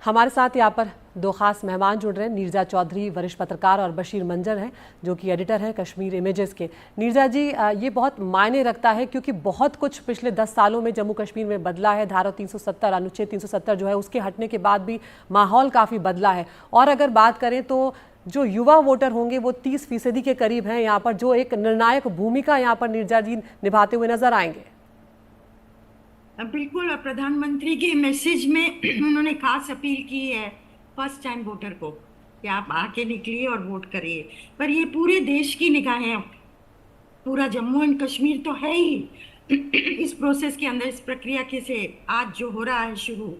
हमारे साथ यहाँ पर दो खास मेहमान जुड़ रहे हैं। नीरजा चौधरी वरिष्ठ पत्रकार और बशीर मंजर हैं जो कि एडिटर हैं कश्मीर इमेजेस के। नीरजा जी, ये बहुत मायने रखता है क्योंकि बहुत कुछ पिछले 10 सालों में जम्मू कश्मीर में बदला है। धारा 370 अनुच्छेद 370 जो है उसके हटने के बाद भी माहौल काफ़ी बदला है। और अगर बात करें तो जो युवा वोटर होंगे वो 30% के करीब हैं यहाँ पर, जो एक निर्णायक भूमिका यहाँ पर नीरजा जी निभाते हुए नजर आएंगे। बिल्कुल। और प्रधानमंत्री के मैसेज में उन्होंने खास अपील की है फर्स्ट टाइम वोटर को कि आप आके निकलिए और वोट करिए। पर ये पूरे देश की निगाहें, पूरा जम्मू एंड कश्मीर तो है ही इस प्रोसेस के अंदर, इस प्रक्रिया के से आज जो हो रहा है शुरू।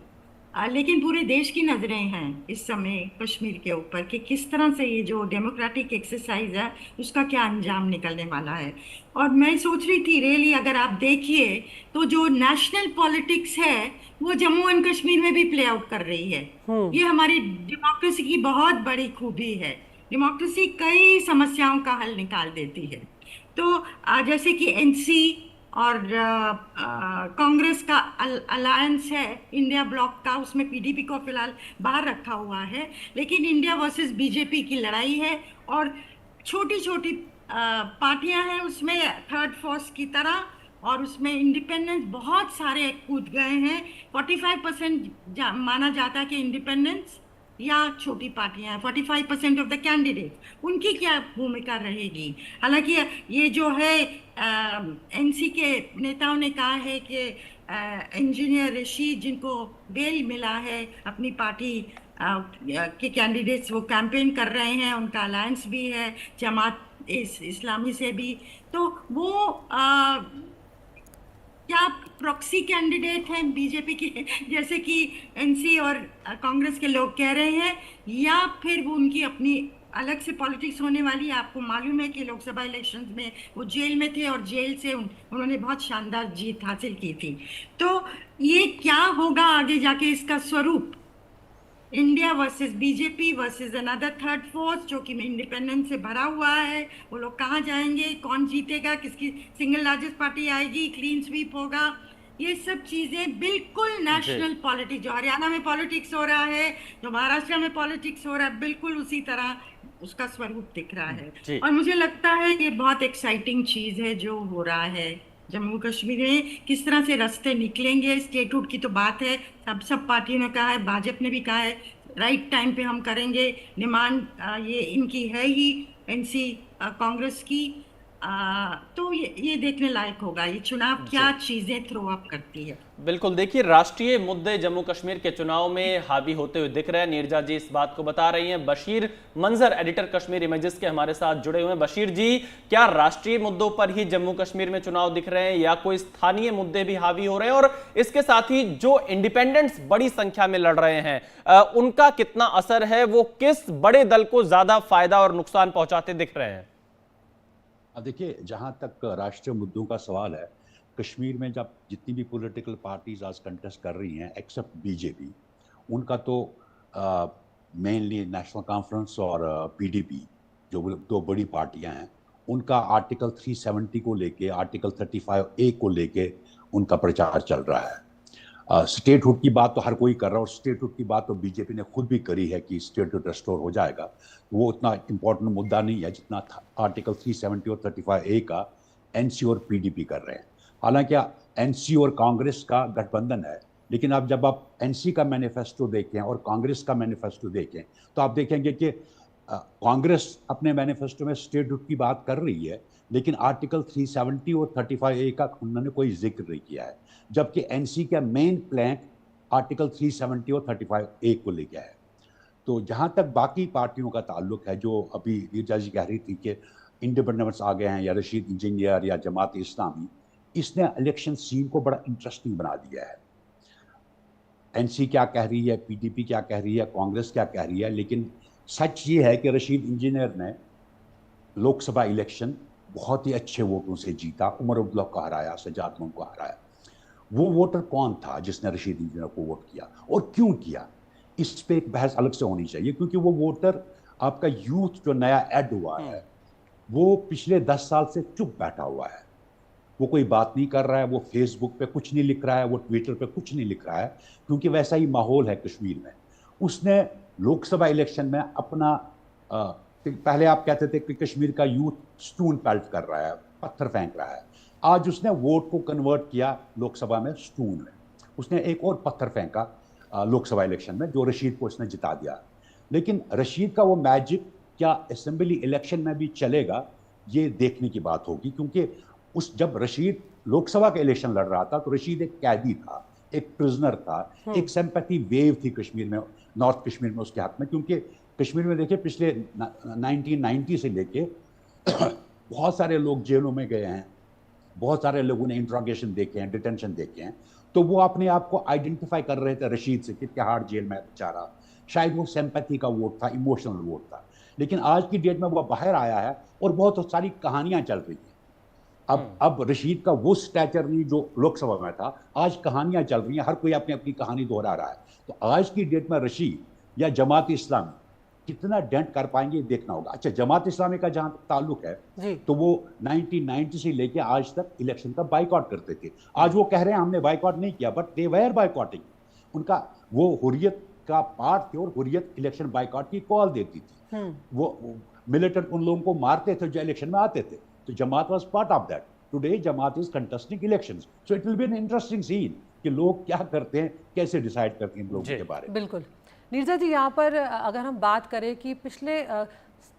लेकिन पूरे देश की नजरें हैं इस समय कश्मीर के ऊपर कि किस तरह से ये जो डेमोक्रेटिक एक्सरसाइज है उसका क्या अंजाम निकलने वाला है। और मैं सोच रही थी रियली, अगर आप देखिए तो जो नेशनल पॉलिटिक्स है वो जम्मू एंड कश्मीर में भी प्ले आउट कर रही है। ये हमारी डेमोक्रेसी की बहुत बड़ी खूबी है। डेमोक्रेसी कई समस्याओं का हल निकाल देती है। तो जैसे कि एनसी और कांग्रेस का अलायंस है इंडिया ब्लॉक का, उसमें पीडीपी को फिलहाल बाहर रखा हुआ है। लेकिन इंडिया वर्सेस बीजेपी की लड़ाई है और छोटी छोटी पार्टियां हैं उसमें थर्ड फोर्स की तरह, और उसमें इंडिपेंडेंस बहुत सारे कूद गए हैं। 45% माना जाता है कि इंडिपेंडेंस या छोटी पार्टियां, 45% ऑफ द कैंडिडेट, उनकी क्या भूमिका रहेगी। हालांकि ये जो है एनसी के नेताओं ने कहा है कि इंजीनियर रशीद जिनको बेल मिला है, अपनी पार्टी के कैंडिडेट्स वो कैंपेन कर रहे हैं, उनका अलायंस भी है जमात इस्लामी से भी, तो वो क्या प्रॉक्सी कैंडिडेट हैं बीजेपी के, जैसे कि एनसी और कांग्रेस के लोग कह रहे हैं, या फिर वो उनकी अपनी अलग से पॉलिटिक्स होने वाली है। आपको मालूम है कि लोकसभा इलेक्शंस में वो जेल में थे और जेल से उन्होंने बहुत शानदार जीत हासिल की थी। तो ये क्या होगा आगे जाके, इसका स्वरूप India versus BJP versus another third force जो कि इंडिपेंडेंस से भरा हुआ है, वो लोग कहाँ जाएंगे, कौन जीतेगा, किसकी सिंगल लार्जेस्ट पार्टी आएगी, क्लीन स्वीप होगा, ये सब चीजें बिल्कुल नेशनल पॉलिटिक्स, जो हरियाणा में पॉलिटिक्स हो रहा है, जो महाराष्ट्र में पॉलिटिक्स हो रहा है, बिल्कुल उसी तरह उसका स्वरूप दिख रहा है। और मुझे लगता है ये बहुत एक्साइटिंग चीज है जो हो रहा है जम्मू कश्मीर में। किस तरह से रास्ते निकलेंगे, स्टेटहुड की तो बात है, सब पार्टियों ने कहा है, भाजपा ने भी कहा है राइट टाइम पे हम करेंगे। डिमांड ये इनकी है ही, एनसी कांग्रेस की। तो ये देखने लायक होगा ये चुनाव क्या चीजें थ्रो अप करती है। बिल्कुल, देखिए राष्ट्रीय मुद्दे जम्मू कश्मीर के चुनाव में हावी होते हुए दिख रहे हैं। नीरजा जी इस बात को बता रही हैं। बशीर मंजर एडिटर कश्मीर इमेजेस के हमारे साथ जुड़े हुए हैं। बशीर जी, क्या राष्ट्रीय मुद्दों पर ही जम्मू कश्मीर में चुनाव दिख रहे हैं या कोई स्थानीय मुद्दे भी हावी हो रहे हैं? और इसके साथ ही जो इंडिपेंडेंट्स बड़ी संख्या में लड़ रहे हैं उनका कितना असर है, वो किस बड़े दल को ज्यादा फायदा और नुकसान पहुंचाते दिख रहे हैं? देखिए, जहाँ तक राष्ट्रीय मुद्दों का सवाल है, कश्मीर में जब जितनी भी पॉलिटिकल पार्टीज आज कंटेस्ट कर रही हैं एक्सेप्ट बीजेपी, उनका तो मेनली नेशनल कॉन्फ्रेंस और पीडीपी जो दो बड़ी पार्टियां हैं, उनका आर्टिकल 370 को लेके, आर्टिकल 35A को लेके उनका प्रचार चल रहा है। स्टेटहुड की बात तो हर कोई कर रहा है और स्टेटहुड की बात तो बीजेपी ने खुद भी करी है कि स्टेटहुड रेस्टोर हो जाएगा। वो उतना इंपॉर्टेंट मुद्दा नहीं है जितना आर्टिकल 370 और 35A का एनसी और पीडीपी कर रहे हैं। हालांकि एनसी और कांग्रेस का गठबंधन है, लेकिन अब जब आप एनसी का मैनिफेस्टो देखें और कांग्रेस का मैनिफेस्टो देखें तो आप देखेंगे कि कांग्रेस अपने मैनिफेस्टो में स्टेटहुड की बात कर रही है, लेकिन आर्टिकल 370 और 35A का उन्होंने कोई जिक्र नहीं किया है, जबकि एनसी का मेन प्लैंक आर्टिकल 370 और 35A को लेकर है। तो जहां तक बाकी पार्टियों का ताल्लुक है, जो अभी नीरजा जी कह रही थी कि इंडिपेंडेंट्स आ गए हैं या रशीद इंजीनियर या जमात इस्लामी, इसने इलेक्शन सीन को बड़ा इंटरेस्टिंग बना दिया है। एनसी क्या कह रही है, पीडीपी क्या कह रही है, कांग्रेस क्या कह रही है, लेकिन सच ये है कि रशीद इंजीनियर ने लोकसभा इलेक्शन बहुत ही अच्छे वोटों से जीता, उमर अब्दुल्ला को हराया, सजाद मोम को हराया। वो वोटर कौन था जिसने रशीद इंजीनियर को वोट किया और क्यों किया, इस पे एक बहस अलग से होनी चाहिए, क्योंकि वो वोटर आपका यूथ जो नया ऐड हुआ है वो पिछले 10 साल से चुप बैठा हुआ है। वो कोई बात नहीं कर रहा है, वो फेसबुक पे कुछ नहीं लिख रहा है, वो ट्विटर पे कुछ नहीं लिख रहा है, क्योंकि वैसा ही माहौल है कश्मीर में। उसने लोकसभा इलेक्शन में अपना पहले आप कहते थे कि कश्मीर का यूथ स्टून पेल्ट कर रहा है, पत्थर फेंक रहा है। आज उसने वोट को कन्वर्ट किया लोकसभा में स्टून में। उसने एक और पत्थर फेंका लोकसभा इलेक्शन में, जो रशीद को उसने जिता दिया। लेकिन रशीद का वो मैजिक क्या असेंबली इलेक्शन में भी चलेगा, ये देखने की बात होगी। क्योंकि जब रशीद लोकसभा का इलेक्शन लड़ रहा था तो रशीद एक कैदी था, एक प्रिजनर था, एक सिंपैथी वेव थी कश्मीर में, नॉर्थ कश्मीर में उसके हक में। क्योंकि कश्मीर में देखिए पिछले 1990 से लेके बहुत सारे लोग जेलों में गए हैं, बहुत सारे लोगों ने इंट्रोगेशन देखे हैं, डिटेंशन देखे हैं। तो वो अपने आप को आइडेंटिफाई कर रहे थे रशीद से कि तिहाड़ जेल में बेचारा। शायद वो सिंपैथी का वोट था, इमोशनल वोट था। लेकिन आज की डेट में वो बाहर आया है और बहुत सारी कहानियां चल रही हैं। अब रशीद का वो स्टैचर नहीं जो लोकसभा में था, आज कहानियां चल रही हैं, हर कोई अपनी अपनी कहानी दोहरा रहा है। तो आज की डेट में रशीद या जमात इस्लामी कितना डेंट कर पाएंगे देखना होगा। अच्छा, जमात इस्लामी का जहां ताल्लुक है तो वो 1990 से लेके आज तक इलेक्शन का बाइकआउट करते थे। आज वो कह रहे हैं हमने बाइकआउट नहीं किया, बट दे वेयर बाइकआउटिंग। उनका वो हुर्रियत का पार्ट थे और हुर्रियत इलेक्शन बाइकआउट की कॉल देती थी। वो मिलिटेंट उन लोगों को मारते थे जो इलेक्शन में आते थे। तो Jamaat was part of that. Today Jamaat is contesting elections, so it will be an interesting scene कि लोग क्या करते हैं, कैसे डिसाइड करते हैं इन लोगों के बारे में। बिल्कुल नीरजा जी, यहाँ पर अगर हम बात करें कि पिछले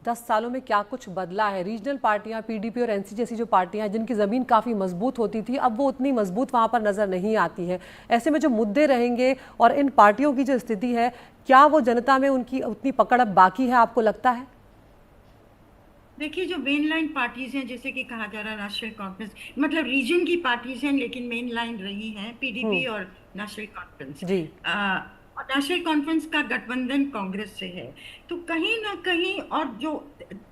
10 सालों में क्या कुछ बदला है। रीजनल पार्टियां, पीडीपी और एनसी जैसी जो पार्टियां हैं जिनकी ज़मीन काफ़ी मजबूत होती थी, अब वो उतनी मजबूत वहाँ पर नज़र नहीं आती है। ऐसे में जो मुद्दे रहेंगे और इन पार्टियों की जो स्थिति है, क्या वो जनता में उनकी उतनी पकड़ अब बाकी है, आपको लगता है? देखिए, जो मेन लाइन पार्टीज हैं, जैसे कि कहा जा रहा है नेशनल कॉन्फ्रेंस, मतलब रीजन की पार्टीज हैं, लेकिन मेन लाइन रही हैं पीडीपी और नेशनल कॉन्फ्रेंस। जी। और नेशनल कॉन्फ्रेंस का गठबंधन कांग्रेस से है। तो कहीं ना कहीं, और जो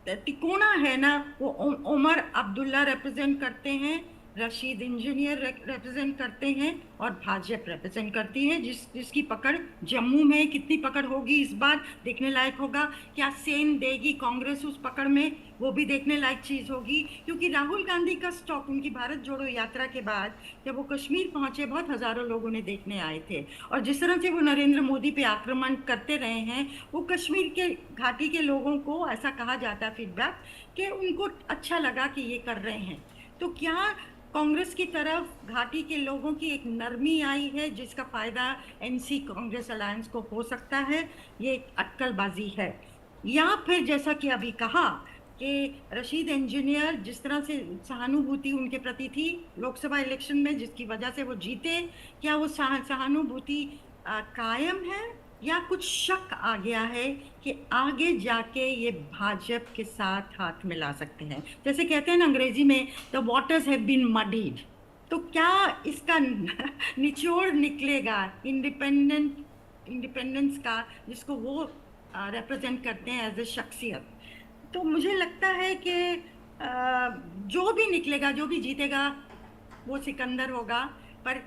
तिकोना है ना, वो उमर अब्दुल्ला रिप्रेजेंट करते हैं, रशीद इंजीनियर रिप्रेजेंट करते हैं और भाजपा रिप्रेजेंट करती है। जिसकी पकड़ जम्मू में कितनी पकड़ होगी इस बार देखने लायक होगा। क्या सेन देगी कांग्रेस उस पकड़ में, वो भी देखने लायक चीज होगी। क्योंकि राहुल गांधी का स्टॉक उनकी भारत जोड़ो यात्रा के बाद जब वो कश्मीर पहुंचे, बहुत हजारों लोग उन्हें देखने आए थे। और जिस तरह से वो नरेंद्र मोदी पे आक्रमण करते रहे हैं, वो कश्मीर के घाटी के लोगों को, ऐसा कहा जाता है फीडबैक, कि उनको अच्छा लगा कि ये कर रहे हैं। तो क्या कांग्रेस की तरफ घाटी के लोगों की एक नरमी आई है जिसका फायदा एनसी कांग्रेस अलायंस को हो सकता है? ये एक अटकलबाजी है। या फिर जैसा कि अभी कहा कि रशीद इंजीनियर, जिस तरह से सहानुभूति उनके प्रति थी लोकसभा इलेक्शन में, जिसकी वजह से वो जीते, क्या वो सहानुभूति कायम है या कुछ शक आ गया है कि आगे जाके ये भाजपा के साथ हाथ मिला सकते हैं? जैसे कहते हैं ना अंग्रेजी में, द वाटर्स हैव बीन मडीड। तो क्या इसका निचोड़ निकलेगा इंडिपेंडेंस का, जिसको वो रिप्रेजेंट करते हैं एज ए शख्सियत? तो मुझे लगता है कि जो भी निकलेगा, जो भी जीतेगा, वो सिकंदर होगा। पर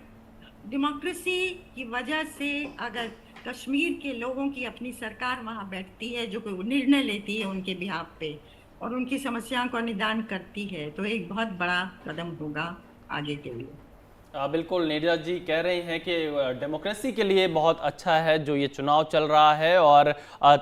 डेमोक्रेसी की वजह से अगर कश्मीर के लोगों की अपनी सरकार वहाँ बैठती है, जो कोई निर्णय लेती है उनके बिहाफ पे और उनकी समस्याओं का निदान करती है, तो एक बहुत बड़ा कदम होगा आगे के लिए। बिल्कुल, नीरजा जी कह रही हैं कि डेमोक्रेसी के लिए बहुत अच्छा है जो ये चुनाव चल रहा है और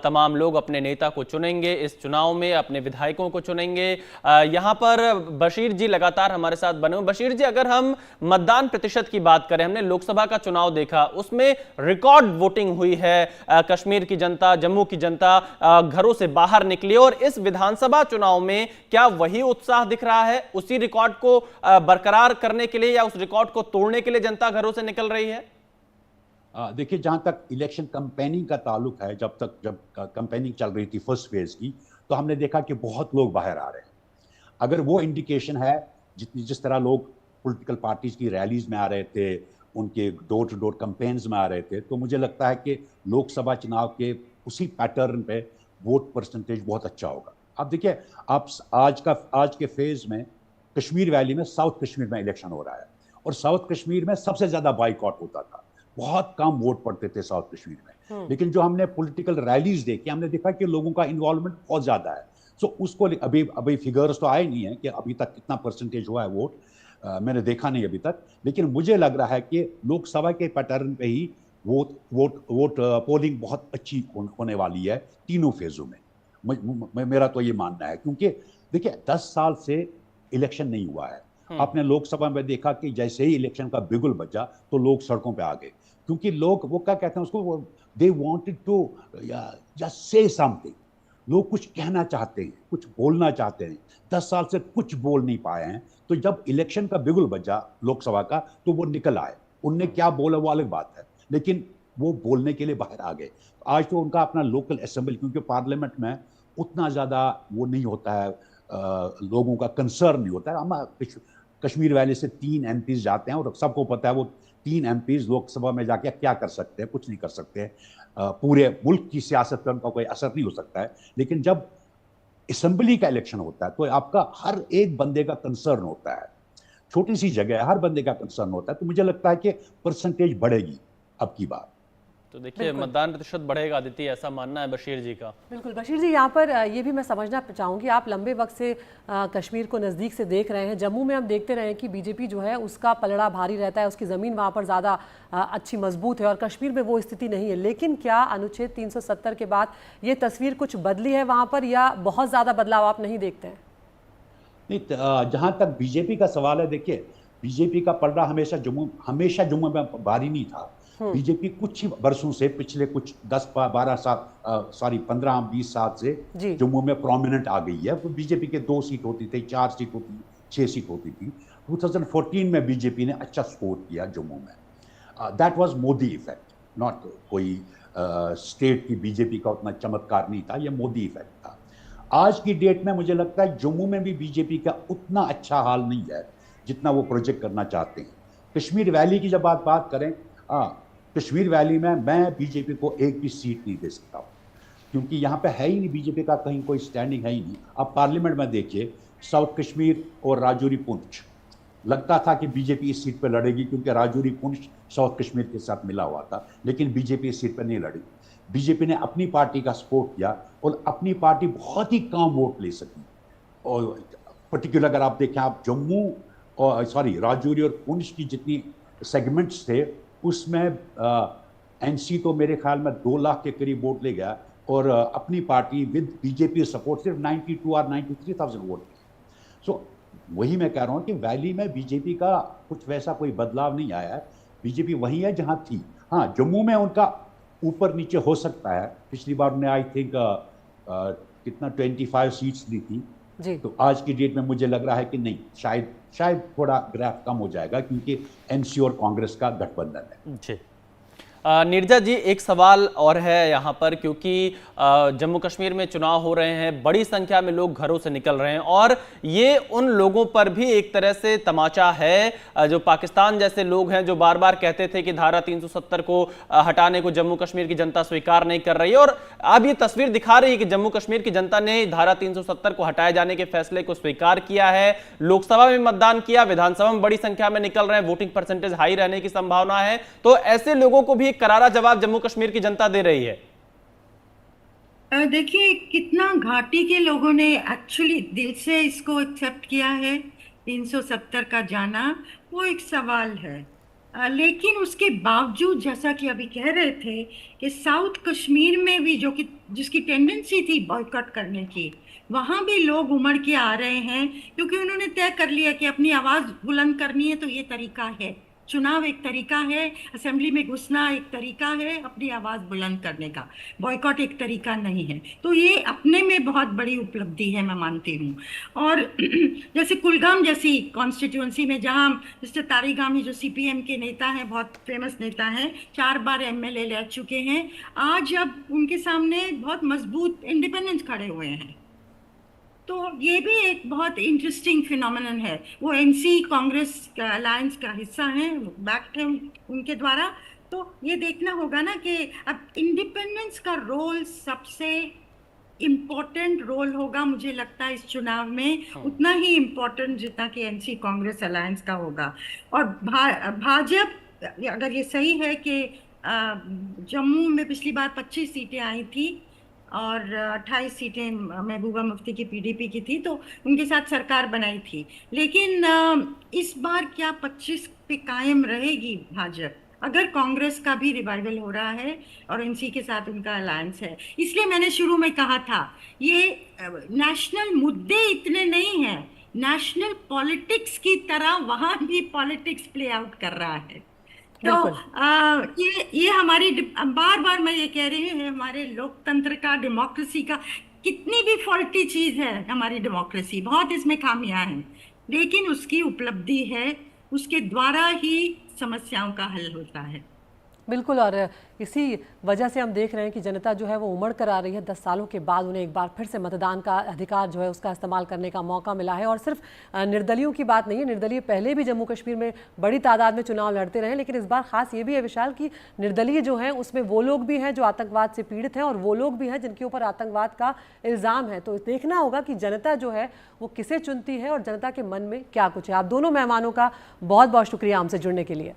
तमाम लोग अपने नेता को चुनेंगे इस चुनाव में, अपने विधायकों को चुनेंगे। यहाँ पर बशीर जी लगातार हमारे साथ बने हुए। बशीर जी, अगर हम मतदान प्रतिशत की बात करें, हमने लोकसभा का चुनाव देखा, उसमें रिकॉर्ड वोटिंग हुई है। कश्मीर की जनता, जम्मू की जनता घरों से बाहर निकली और इस विधानसभा चुनाव में क्या वही उत्साह दिख रहा है? उसी रिकॉर्ड को बरकरार करने के लिए या उस रिकॉर्ड को तोड़ने के लिए जनता घरों से निकल रही है? देखिए, जहां तक इलेक्शन कैंपेनिंग का ताल्लुक है, जब कैंपेनिंग चल रही थी फर्स्ट फेज की, तो हमने देखा कि बहुत लोग बाहर आ रहे हैं। अगर वो इंडिकेशन है, जिस तरह लोग पॉलिटिकल पार्टीज की रैलीज में आ रहे थे, उनके डोर टू डोर कैंपेन्स में आ रहे थे, तो मुझे लगता है कि लोकसभा चुनाव के उसी पैटर्न पे वोट परसेंटेज बहुत अच्छा होगा। अब देखिए, आप आज के फेज में कश्मीर वैली में, साउथ कश्मीर में इलेक्शन हो रहा है और साउथ कश्मीर में सबसे ज्यादा बाइकआउट होता था, बहुत कम वोट पड़ते थे साउथ कश्मीर में। लेकिन जो हमने पॉलिटिकल रैलीज देखी, हमने देखा कि लोगों का इन्वॉल्वमेंट बहुत ज्यादा है। सो उसको अभी फिगर्स तो आए नहीं है कि अभी तक कितना परसेंटेज हुआ है वोट, मैंने देखा नहीं अभी तक, लेकिन मुझे लग रहा है कि लोकसभा के पैटर्न पे ही वोट पोलिंग बहुत अच्छी होने वाली है तीनों फेजों में। मेरा तो ये मानना है, क्योंकि देखिए 10 साल से इलेक्शन नहीं हुआ है। आपने लोकसभा में देखा कि जैसे ही इलेक्शन का बिगुल बजा तो लोग सड़कों पे आ गए, क्योंकि लोग वो क्या कहते हैं उसको, they wanted to just say something. लोग कुछ कहना चाहते हैं, कुछ बोलना चाहते हैं। 10 साल से कुछ बोल नहीं पाए हैं, तो जब इलेक्शन का बिगुल बजा लोकसभा का तो वो निकल आए। उनने क्या बोला वो अलग बात है, लेकिन वो बोलने के लिए बाहर आ गए। आज तो उनका अपना लोकल असेंबली, क्योंकि पार्लियामेंट में उतना ज़्यादा वो नहीं होता है, लोगों का कंसर्न नहीं होता है। हम कश्मीर वैली से 3 एमपीज जाते हैं और सबको पता है वो 3 एमपीज लोकसभा में जाके क्या कर सकते हैं, कुछ नहीं कर सकते हैं। पूरे मुल्क की सियासत पर उनका कोई असर नहीं हो सकता है। लेकिन जब असेंबली का इलेक्शन होता है तो आपका हर एक बंदे का कंसर्न होता है, छोटी सी जगह है, हर बंदे का कंसर्न होता है। तो मुझे लगता है कि परसेंटेज बढ़ेगी अब की बार। तो देखिए मतदान प्रतिशत बढ़ेगा आदित्य, ऐसा मानना है बशीर जी का। बिल्कुल बशीर जी, यहाँ पर ये भी मैं समझना चाहूँगी, आप लंबे वक्त से कश्मीर को नज़दीक से देख रहे हैं। जम्मू में हम देखते रहे हैं कि बीजेपी जो है उसका पलड़ा भारी रहता है, उसकी ज़मीन वहाँ पर ज़्यादा अच्छी मजबूत है, और कश्मीर में वो स्थिति नहीं है। लेकिन क्या अनुच्छेद 370 के बाद ये तस्वीर कुछ बदली है वहाँ पर, या बहुत ज़्यादा बदलाव आप नहीं देखते हैं? नहीं, जहाँ तक बीजेपी का सवाल है, देखिए बीजेपी का पलड़ा हमेशा जम्मू में भारी नहीं था। बीजेपी कुछ ही वर्षों से, पिछले कुछ 10-12 साल, सॉरी 15-20 साल से जम्मू में प्रोमिनेंट आ गई है। बीजेपी के 2 सीट होती थी, 4 सीट होती थी, 6 सीट होती थी। 2014 में बीजेपी ने अच्छा स्कोर किया जम्मू में। That was Modi effect, not कोई स्टेट की बीजेपी का उतना चमत्कार नहीं था, यह मोदी इफेक्ट था। आज की डेट में मुझे लगता है जम्मू में भी बीजेपी का उतना अच्छा हाल नहीं है जितना वो प्रोजेक्ट करना चाहते हैं। कश्मीर वैली की जब बात करें, कश्मीर वैली में मैं बीजेपी को एक भी सीट नहीं दे सकता हूँ, क्योंकि यहाँ पे है ही नहीं, बीजेपी का कहीं कोई स्टैंडिंग है ही नहीं। अब पार्लियामेंट में देखिए, साउथ कश्मीर और राजौरी पुंछ, लगता था कि बीजेपी इस सीट पर लड़ेगी, क्योंकि राजौरी पुंछ साउथ कश्मीर के साथ मिला हुआ था, लेकिन बीजेपी इस सीट पर नहीं लड़ी। बीजेपी ने अपनी पार्टी का सपोर्ट किया और अपनी पार्टी बहुत ही कम वोट ले सकी। और पर्टिकुलर अगर आप देखें, आप जम्मू और राजौरी और पुंछ की जितनी सेगमेंट्स थे उसमें एनसी तो मेरे ख्याल में 2 लाख के करीब वोट ले गया, और अपनी पार्टी विद बीजेपी सपोर्ट सिर्फ 92 और 93,000 वोट। सो वही मैं कह रहा हूँ कि वैली में बीजेपी का कुछ वैसा कोई बदलाव नहीं आया है। बीजेपी वही है जहाँ थी। हाँ, जम्मू में उनका ऊपर नीचे हो सकता है। पिछली बार उन्हें आई थिंक कितना 25 सीट्स ली थी जी। तो आज की डेट में मुझे लग रहा है कि नहीं, शायद थोड़ा ग्राफ कम हो जाएगा, क्योंकि एनसी और कांग्रेस का गठबंधन है जी। नीरजा जी, एक सवाल और है यहाँ पर, क्योंकि जम्मू कश्मीर में चुनाव हो रहे हैं, बड़ी संख्या में लोग घरों से निकल रहे हैं, और ये उन लोगों पर भी एक तरह से तमाचा है जो पाकिस्तान जैसे लोग हैं, जो बार बार कहते थे कि धारा 370 को हटाने को जम्मू कश्मीर की जनता स्वीकार नहीं कर रही है। और अब ये तस्वीर दिखा रही है कि जम्मू कश्मीर की जनता ने धारा 370 को हटाए जाने के फैसले को स्वीकार किया है, लोकसभा में मतदान किया, विधानसभा में बड़ी संख्या में निकल रहे हैं, वोटिंग परसेंटेज हाई रहने की संभावना है। तो ऐसे लोगों को भी करारा जवाब जम्मू कश्मीर की जनता दे रही है। देखिए कितना घाटी के लोगों ने एक्चुअली दिल से इसको एक्सेप्ट किया है। 370 का जाना वो एक सवाल है, लेकिन उसके बावजूद जैसा कि अभी कह रहे थे कि साउथ कश्मीर में भी जो कि जिसकी टेंडेंसी थी बॉयकॉट करने की, वहाँ भी लोग उमड़ के आ रहे हैं, क्योंकि उन्होंने तय कर लिया कि अपनी आवाज़ बुलंद करनी है तो ये तरीका है। चुनाव एक तरीका है, असेंबली में घुसना एक तरीका है अपनी आवाज़ बुलंद करने का, बॉयकॉट एक तरीका नहीं है। तो ये अपने में बहुत बड़ी उपलब्धि है, मैं मानती हूँ। और जैसे कुलगाम जैसी कॉन्स्टिट्यूंसी में, जहाँ मिस्टर तारिगामी जो सीपीएम के नेता हैं, बहुत फेमस नेता हैं, 4 बार एमएलए ले चुके हैं, आज अब उनके सामने बहुत मजबूत इंडिपेंडेंट खड़े हुए हैं। तो ये भी एक बहुत इंटरेस्टिंग फिनोमेनन है। वो एनसी कांग्रेस अलायंस का हिस्सा हैं, बैक्ड हैं उनके द्वारा। तो ये देखना होगा ना कि अब इंडिपेंडेंस का रोल सबसे इम्पोर्टेंट रोल होगा, मुझे लगता है इस चुनाव में उतना ही इम्पोर्टेंट जितना कि एनसी कांग्रेस अलायंस का होगा। और भाजपा, अगर ये सही है कि जम्मू में पिछली बार 25 सीटें आई थी और 28 सीटें महबूबा मुफ्ती की पीडीपी की थी, तो उनके साथ सरकार बनाई थी, लेकिन इस बार क्या 25 पे कायम रहेगी भाजपा? अगर कांग्रेस का भी रिवाइवल हो रहा है और एनसी के साथ उनका अलायंस है। इसलिए मैंने शुरू में कहा था ये नेशनल मुद्दे इतने नहीं हैं, नेशनल पॉलिटिक्स की तरह वहां भी पॉलिटिक्स प्ले आउट कर रहा है। तो बिल्कुल। ये हमारी बार बार मैं ये कह रही हूँ, हमारे लोकतंत्र का, डेमोक्रेसी का, कितनी भी फॉल्टी चीज है हमारी डेमोक्रेसी, बहुत इसमें खामियां हैं, लेकिन उसकी उपलब्धि है, उसके द्वारा ही समस्याओं का हल होता है। बिल्कुल, और इसी वजह से हम देख रहे हैं कि जनता जो है वो उमड़ कर आ रही है। 10 सालों के बाद उन्हें एक बार फिर से मतदान का अधिकार जो है उसका इस्तेमाल करने का मौका मिला है। और सिर्फ निर्दलियों की बात नहीं है, निर्दलीय पहले भी जम्मू कश्मीर में बड़ी तादाद में चुनाव लड़ते रहे, लेकिन इस बार खास ये भी है विशाल कि निर्दलीय जो हैं उसमें वो लोग भी हैं जो आतंकवाद से पीड़ित हैं और वो लोग भी हैं जिनके ऊपर आतंकवाद का इल्ज़ाम है। तो देखना होगा कि जनता जो है वो किसे चुनती है और जनता के मन में क्या कुछ है। आप दोनों मेहमानों का बहुत बहुत शुक्रिया हमसे जुड़ने के लिए।